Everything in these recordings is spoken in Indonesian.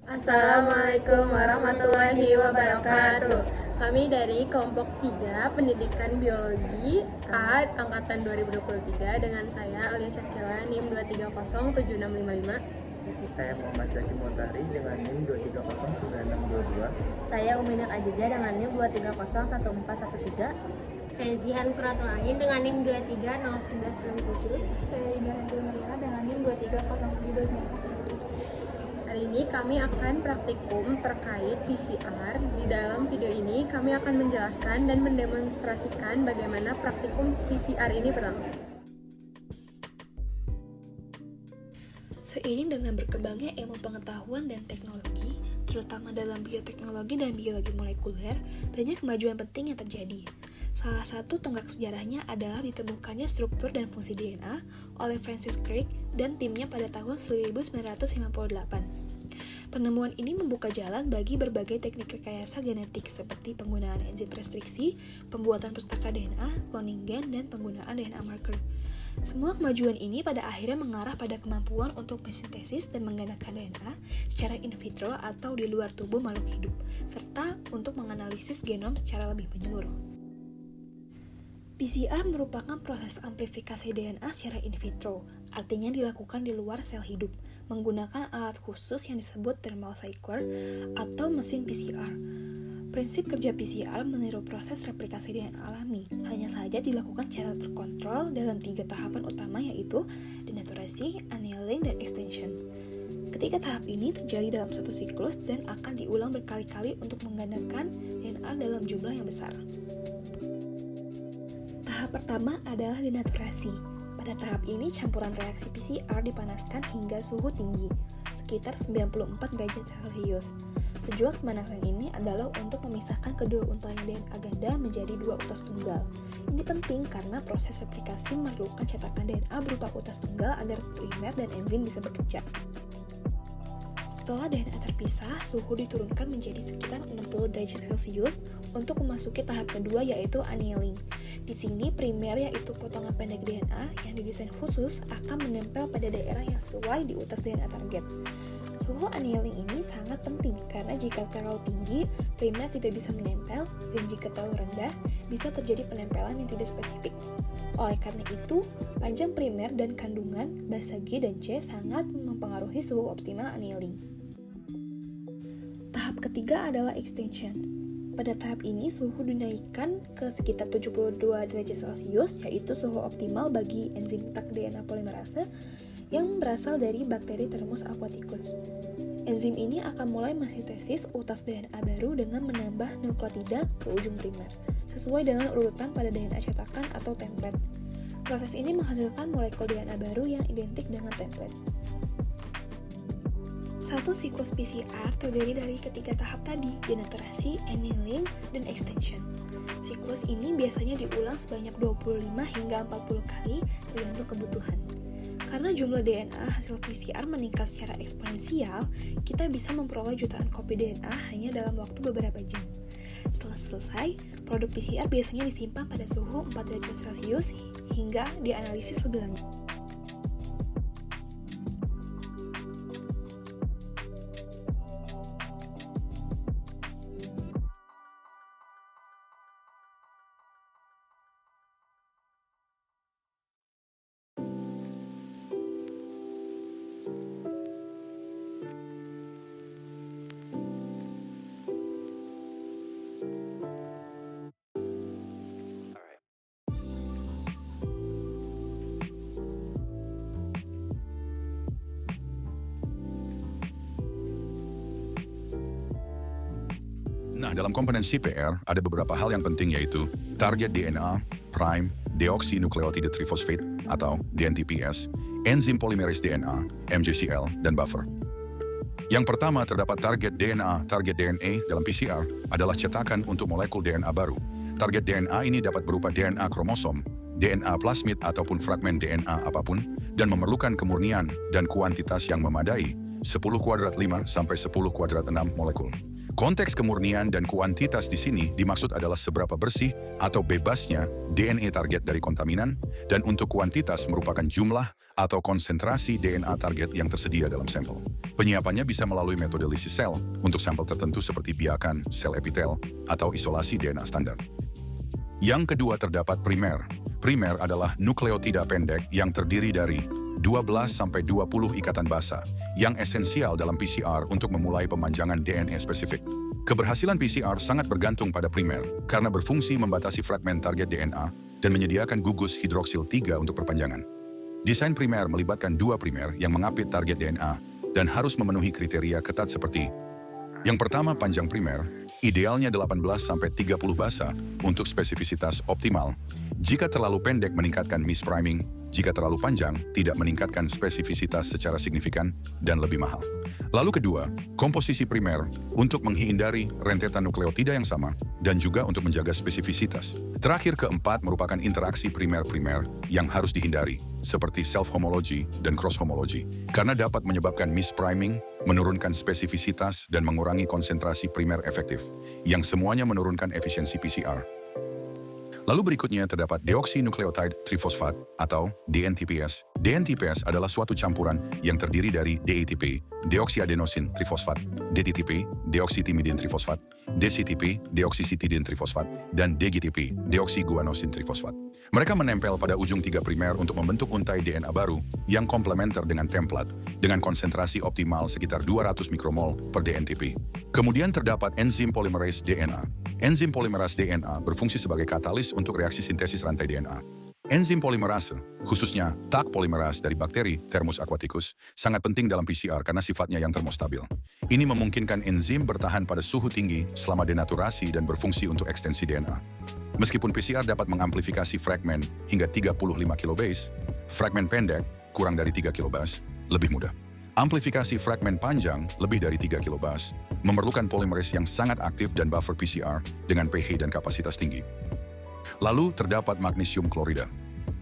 Assalamualaikum warahmatullahi wabarakatuh. Kami dari kelompok 3 Pendidikan Biologi A angkatan 2023 dengan saya Alia Syakila NIM 2307655. Saya Muhammad Zaki Mutari dengan NIM 2309622. Saya Uminat Ajuja dengan NIM 2301413. Saya Zihan Kuratulahin dengan NIM 2301167. Saya Indah Hanjil Marina dengan NIM 2307291. Hari ini kami akan praktikum terkait PCR. Di dalam video ini kami akan menjelaskan dan mendemonstrasikan bagaimana praktikum PCR ini berlangsung. Seiring dengan berkembangnya ilmu pengetahuan dan teknologi, terutama dalam bioteknologi dan biologi molekuler, banyak kemajuan penting yang terjadi. Salah satu tonggak sejarahnya adalah ditemukannya struktur dan fungsi DNA oleh Francis Crick dan timnya pada tahun 1958. Penemuan ini membuka jalan bagi berbagai teknik rekayasa genetik seperti penggunaan enzim restriksi, pembuatan pustaka DNA, cloning gen, dan penggunaan DNA marker. Semua kemajuan ini pada akhirnya mengarah pada kemampuan untuk mensintesis dan menggandakan DNA secara in vitro atau di luar tubuh makhluk hidup, serta untuk menganalisis genom secara lebih menyeluruh. PCR merupakan proses amplifikasi DNA secara in vitro, artinya dilakukan di luar sel hidup, menggunakan alat khusus yang disebut thermal cycler atau mesin PCR. Prinsip kerja PCR meniru proses replikasi DNA alami, hanya saja dilakukan secara terkontrol dalam 3 tahapan utama yaitu denaturasi, annealing, dan extension. Ketiga tahap ini terjadi dalam satu siklus dan akan diulang berkali-kali untuk menggandakan DNA dalam jumlah yang besar. Tahap pertama adalah denaturasi. Pada tahap ini, campuran reaksi PCR dipanaskan hingga suhu tinggi, sekitar 94 derajat Celcius. Tujuan pemanasan ini adalah untuk memisahkan kedua untaian DNA ganda menjadi 2 utas tunggal. Ini penting karena proses replikasi memerlukan cetakan DNA berupa utas tunggal agar primer dan enzim bisa bekerja. Setelah DNA terpisah, suhu diturunkan menjadi sekitar 60 derajat Celcius untuk memasuki tahap kedua yaitu annealing. Di sini primer yaitu potongan pendek DNA yang didesain khusus akan menempel pada daerah yang sesuai di utas DNA target. Suhu annealing ini sangat penting karena jika terlalu tinggi, primer tidak bisa menempel dan jika terlalu rendah, bisa terjadi penempelan yang tidak spesifik. Oleh karena itu, panjang primer dan kandungan basa G dan C sangat mempengaruhi suhu optimal annealing. Tahap ketiga adalah extension. Pada tahap ini, suhu dinaikkan ke sekitar 72 derajat Celcius, yaitu suhu optimal bagi enzim tak DNA polimerase yang berasal dari bakteri Thermus aquaticus. Enzim ini akan mulai mensintesis utas DNA baru dengan menambah nukleotida ke ujung primer, sesuai dengan urutan pada DNA cetakan atau template. Proses ini menghasilkan molekul DNA baru yang identik dengan template. Satu siklus PCR terdiri dari ketiga tahap tadi, denaturasi, annealing, dan extension. Siklus ini biasanya diulang sebanyak 25 hingga 40 kali tergantung kebutuhan. Karena jumlah DNA hasil PCR meningkat secara eksponensial, kita bisa memperoleh jutaan kopi DNA hanya dalam waktu beberapa jam. Setelah selesai, produk PCR biasanya disimpan pada suhu 4 derajat Celcius hingga dianalisis lebih lanjut. Nah, dalam komponen CPR ada beberapa hal yang penting yaitu target DNA, prime, deoxynukleotide trifosfate atau DNTPS, enzim polimerase DNA, MJCL, dan buffer. Yang pertama terdapat target DNA, target DNA dalam PCR adalah cetakan untuk molekul DNA baru. Target DNA ini dapat berupa DNA kromosom, DNA plasmid ataupun fragmen DNA apapun dan memerlukan kemurnian dan kuantitas yang memadai 10 kuadrat 5 sampai 10 kuadrat 6 molekul. Konteks kemurnian dan kuantitas di sini dimaksud adalah seberapa bersih atau bebasnya DNA target dari kontaminan, dan untuk kuantitas merupakan jumlah atau konsentrasi DNA target yang tersedia dalam sampel. Penyiapannya bisa melalui metode lisis sel untuk sampel tertentu seperti biakan, sel epitel, atau isolasi DNA standar. Yang kedua terdapat primer. Primer adalah nukleotida pendek yang terdiri dari 12-20 ikatan basa yang esensial dalam PCR untuk memulai pemanjangan DNA spesifik. Keberhasilan PCR sangat bergantung pada primer karena berfungsi membatasi fragmen target DNA dan menyediakan gugus hidroksil 3 untuk perpanjangan. Desain primer melibatkan 2 primer yang mengapit target DNA dan harus memenuhi kriteria ketat seperti: yang pertama, panjang primer, idealnya 18-30 basa untuk spesifisitas optimal. Jika terlalu pendek meningkatkan mispriming, jika terlalu panjang tidak meningkatkan spesifisitas secara signifikan dan lebih mahal. Lalu kedua, komposisi primer untuk menghindari rentetan nukleotida yang sama dan juga untuk menjaga spesifisitas. Terakhir keempat merupakan interaksi primer-primer yang harus dihindari, seperti self-homology dan cross-homology, karena dapat menyebabkan mispriming, menurunkan spesifisitas, dan mengurangi konsentrasi primer efektif, yang semuanya menurunkan efisiensi PCR. Lalu berikutnya terdapat deoxynukleotide trifosfat atau DNTPS. DNTPS adalah suatu campuran yang terdiri dari DATP, deoksyadenosine trifosfat, DTTP, deoksitimidin trifosfat, DCTP, deoksisitidin trifosfat, dan DGTP, deoksiguanosin trifosfat. Mereka menempel pada ujung 3 primer untuk membentuk untai DNA baru yang komplementer dengan template dengan konsentrasi optimal sekitar 200 mikromol per DNTP. Kemudian terdapat enzim polymerase DNA. Enzim polymerase DNA berfungsi sebagai katalis untuk reaksi sintesis rantai DNA. Enzim polimerase, khususnya Taq polimerase dari bakteri Thermus aquaticus, sangat penting dalam PCR karena sifatnya yang termostabil. Ini memungkinkan enzim bertahan pada suhu tinggi selama denaturasi dan berfungsi untuk ekstensi DNA. Meskipun PCR dapat mengamplifikasi fragmen hingga 35 kilobase, fragmen pendek, kurang dari 3 kilobase, lebih mudah. Amplifikasi fragmen panjang, lebih dari 3 kilobase, memerlukan polimerase yang sangat aktif dan buffer PCR dengan pH dan kapasitas tinggi. Lalu terdapat magnesium klorida.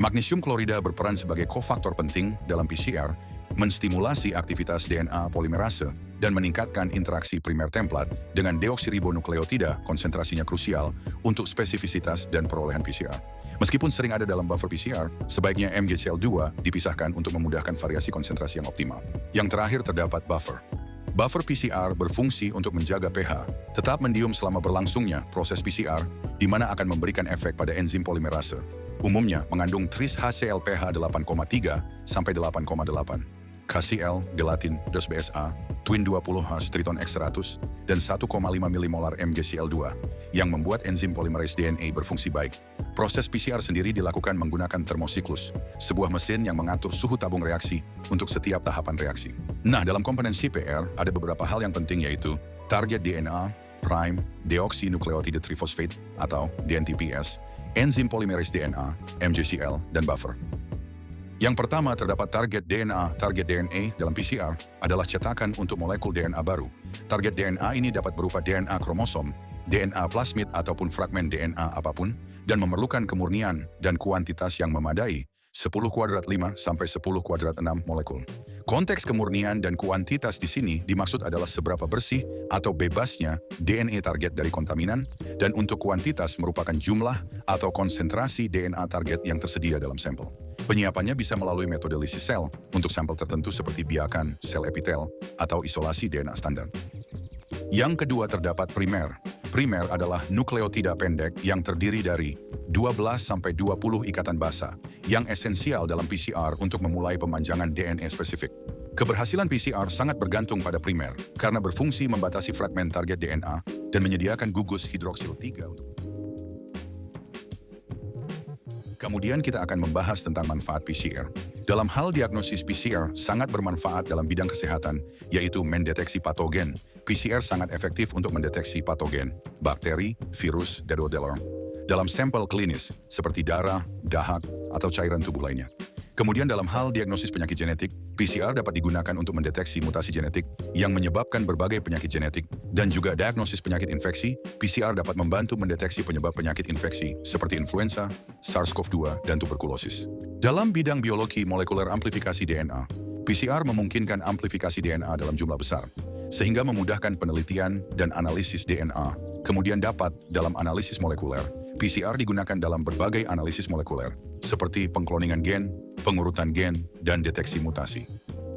Magnesium klorida berperan sebagai kofaktor penting dalam PCR, menstimulasi aktivitas DNA polimerase, dan meningkatkan interaksi primer template dengan deoksiribonukleotida konsentrasinya krusial untuk spesifisitas dan perolehan PCR. Meskipun sering ada dalam buffer PCR, sebaiknya MgCl2 dipisahkan untuk memudahkan variasi konsentrasi yang optimal. Yang terakhir terdapat buffer. Buffer PCR berfungsi untuk menjaga pH, tetap mendiam selama berlangsungnya proses PCR, di mana akan memberikan efek pada enzim polimerase. Umumnya mengandung tris HCl pH 8,3 sampai 8,8, KCl, gelatin, DOS-BSA, Twin 20H, Triton X100, dan 1,5 milimolar MgCl2, yang membuat enzim polimerase DNA berfungsi baik. Proses PCR sendiri dilakukan menggunakan termosiklus, sebuah mesin yang mengatur suhu tabung reaksi untuk setiap tahapan reaksi. Nah, dalam komponen CPR ada beberapa hal yang penting yaitu target DNA, prime, deoxynukleotide trifosfate atau DNTPS, enzim polimerase DNA, MgCl, dan buffer. Yang pertama terdapat target DNA. Target DNA dalam PCR adalah cetakan untuk molekul DNA baru. Target DNA ini dapat berupa DNA kromosom, DNA plasmid ataupun fragmen DNA apapun, dan memerlukan kemurnian dan kuantitas yang memadai, 10 kuadrat 5 sampai 10 kuadrat 6 molekul. Konteks kemurnian dan kuantitas di sini dimaksud adalah seberapa bersih atau bebasnya DNA target dari kontaminan, dan untuk kuantitas merupakan jumlah atau konsentrasi DNA target yang tersedia dalam sampel. Penyiapannya bisa melalui metode lisis sel untuk sampel tertentu seperti biakan, sel epitel, atau isolasi DNA standar. Yang kedua terdapat primer. Primer adalah nukleotida pendek yang terdiri dari 12-20 ikatan basa yang esensial dalam PCR untuk memulai pemanjangan DNA spesifik. Keberhasilan PCR sangat bergantung pada primer karena berfungsi membatasi fragmen target DNA dan menyediakan gugus hidroksil 3 untuk. Kemudian kita akan membahas tentang manfaat PCR. Dalam hal diagnosis PCR sangat bermanfaat dalam bidang kesehatan, yaitu mendeteksi patogen. PCR sangat efektif untuk mendeteksi patogen, bakteri, virus, dan dalam sampel klinis seperti darah, dahak, atau cairan tubuh lainnya. Kemudian dalam hal diagnosis penyakit genetik, PCR dapat digunakan untuk mendeteksi mutasi genetik yang menyebabkan berbagai penyakit genetik, dan juga diagnosis penyakit infeksi. PCR dapat membantu mendeteksi penyebab penyakit infeksi seperti influenza, SARS-CoV-2, dan tuberkulosis. Dalam bidang biologi molekuler amplifikasi DNA, PCR memungkinkan amplifikasi DNA dalam jumlah besar, sehingga memudahkan penelitian dan analisis DNA. Kemudian dapat dalam analisis molekuler, PCR digunakan dalam berbagai analisis molekuler, seperti pengkloningan gen, pengurutan gen, dan deteksi mutasi.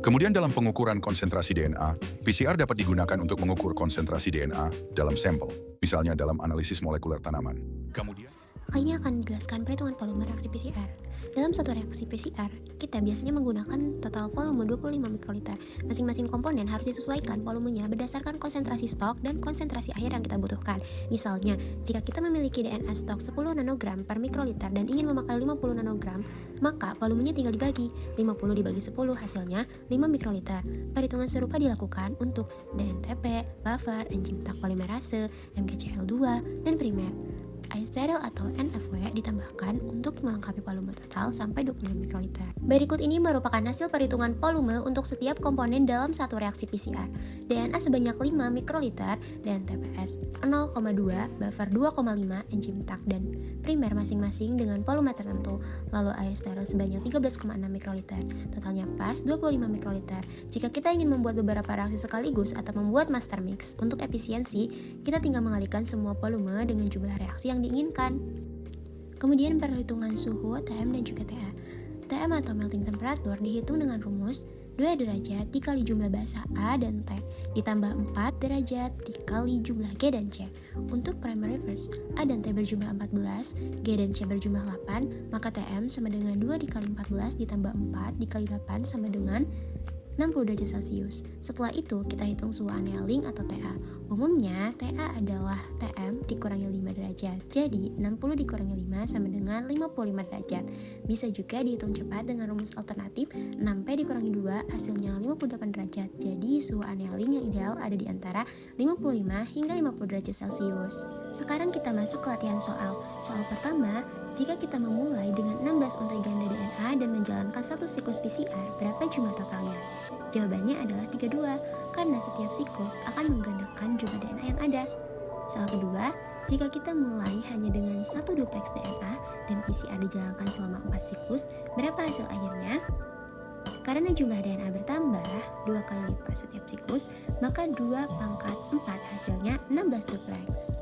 Kemudian dalam pengukuran konsentrasi DNA, PCR dapat digunakan untuk mengukur konsentrasi DNA dalam sampel, misalnya dalam analisis molekuler tanaman. Kemudian Kali ini akan menjelaskan perhitungan volume reaksi PCR. Dalam suatu reaksi PCR, kita biasanya menggunakan total volume 25 mikroliter. Masing-masing komponen harus disesuaikan volumenya berdasarkan konsentrasi stok dan konsentrasi akhir yang kita butuhkan. Misalnya, jika kita memiliki DNA stok 10 nanogram per mikroliter dan ingin memakai 50 nanogram, maka volumenya tinggal dibagi. 50 dibagi 10 hasilnya 5 mikroliter. Perhitungan serupa dilakukan untuk DNTP, buffer, enzim tak polimerase, MgCl2, dan primer. Air steril atau NFW ditambahkan untuk melengkapi volume total sampai 25 mikroliter. Berikut ini merupakan hasil perhitungan volume untuk setiap komponen dalam satu reaksi PCR. DNA sebanyak 5 mikroliter dan TPS 0,2, buffer 2,5, enzim tak dan primer masing-masing dengan volume tertentu. Lalu air steril sebanyak 13,6 mikroliter. Totalnya pas 25 mikroliter. Jika kita ingin membuat beberapa reaksi sekaligus atau membuat master mix untuk efisiensi, kita tinggal mengalihkan semua volume dengan jumlah reaksi yang diinginkan. Kemudian perhitungan suhu TM dan juga TA. TM atau melting temperature dihitung dengan rumus 2 derajat dikali jumlah basah A dan T ditambah 4 derajat dikali jumlah G dan C. Untuk primary first, A dan T berjumlah 14, G dan C berjumlah 8, maka TM sama dengan 2 dikali 14 ditambah 4 dikali 8 sama dengan 60 derajat Celcius. Setelah itu, kita hitung suhu annealing atau TA. Umumnya, TA adalah TM dikurangi 5 derajat. Jadi, 60 dikurangi 5 sama dengan 55 derajat. Bisa juga dihitung cepat dengan rumus alternatif 6P dikurangi 2 hasilnya 58 derajat. Jadi, suhu annealing yang ideal ada di antara 55 hingga 50 derajat Celcius. Sekarang kita masuk ke latihan soal. Soal pertama, jika kita memulai dengan 16 untai ganda DNA dan menjalankan satu siklus PCR, berapa jumlah totalnya? Jawabannya adalah 32, karena setiap siklus akan menggandakan jumlah DNA yang ada. Soal kedua, jika kita mulai hanya dengan satu duplex DNA dan PCR dijalankan selama 4 siklus, berapa hasil akhirnya? Karena jumlah DNA bertambah 2 kali lipat setiap siklus, maka 2 pangkat 4 hasilnya 16 duplex.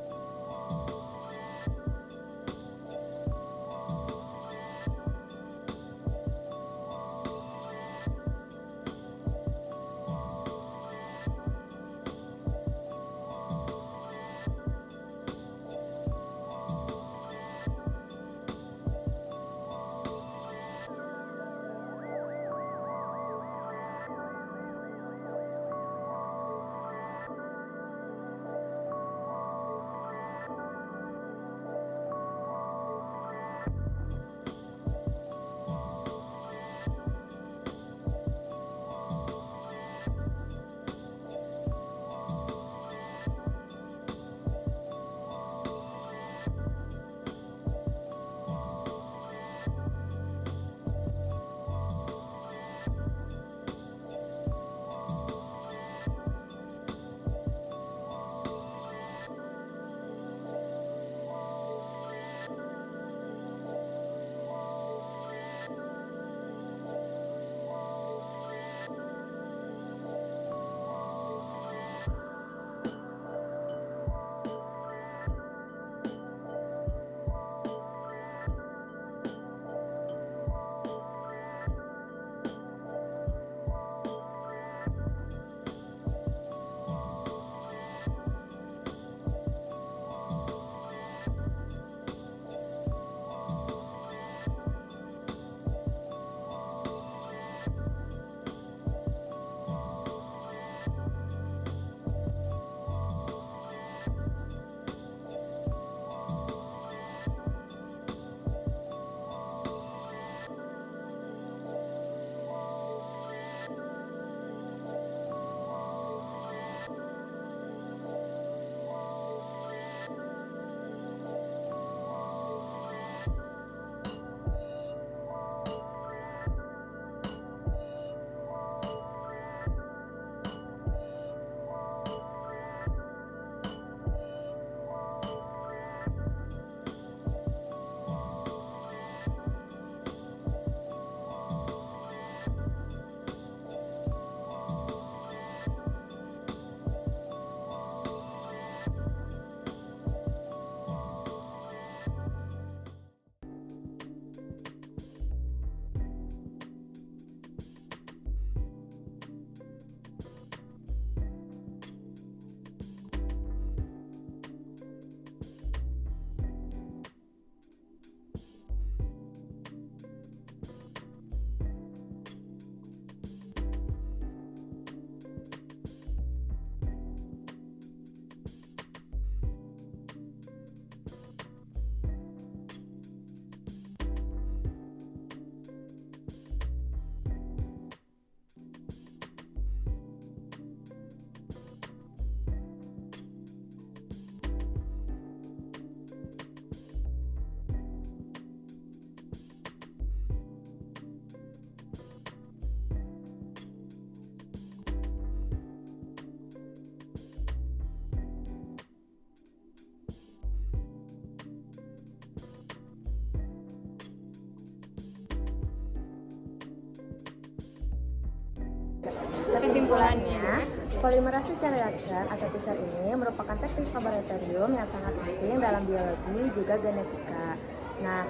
Kesimpulannya, polymerase chain reaction atau PCR ini merupakan teknik laboratorium yang sangat penting dalam biologi juga genetika. Nah,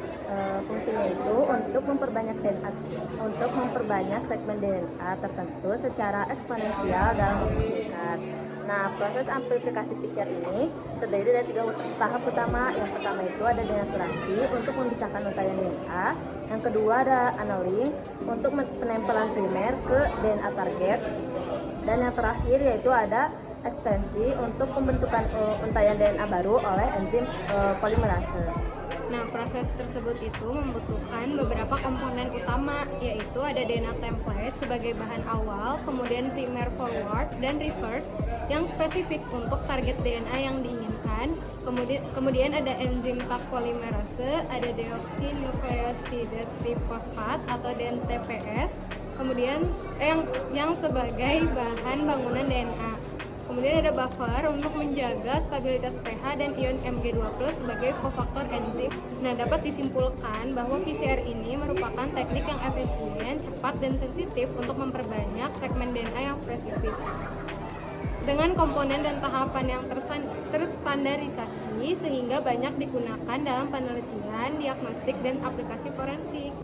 fungsinya itu untuk memperbanyak segmen DNA tertentu secara eksponensial dalam waktu singkat. Nah, proses amplifikasi PCR ini terdiri dari 3 tahap utama. Yang pertama itu ada denaturasi untuk memisahkan untayan DNA. Yang kedua ada annealing untuk penempelan primer ke DNA target. Dan yang terakhir yaitu ada ekstensi untuk pembentukan untayan DNA baru oleh enzim polimerase. Nah, proses tersebut itu membutuhkan beberapa komponen utama, yaitu ada DNA template sebagai bahan awal, kemudian primer forward dan reverse yang spesifik untuk target DNA yang diinginkan. Kemudian ada enzim Taq polimerase, ada deoxynucleoside trifosfat atau DNTPS, kemudian yang sebagai bahan bangunan DNA. Kemudian ada buffer untuk menjaga stabilitas pH dan ion Mg2+ sebagai kofaktor enzim. Nah, dapat disimpulkan bahwa PCR ini merupakan teknik yang efisien, cepat, dan sensitif untuk memperbanyak segmen DNA yang spesifik. Dengan komponen dan tahapan yang terstandarisasi sehingga banyak digunakan dalam penelitian, diagnostik, dan aplikasi forensik.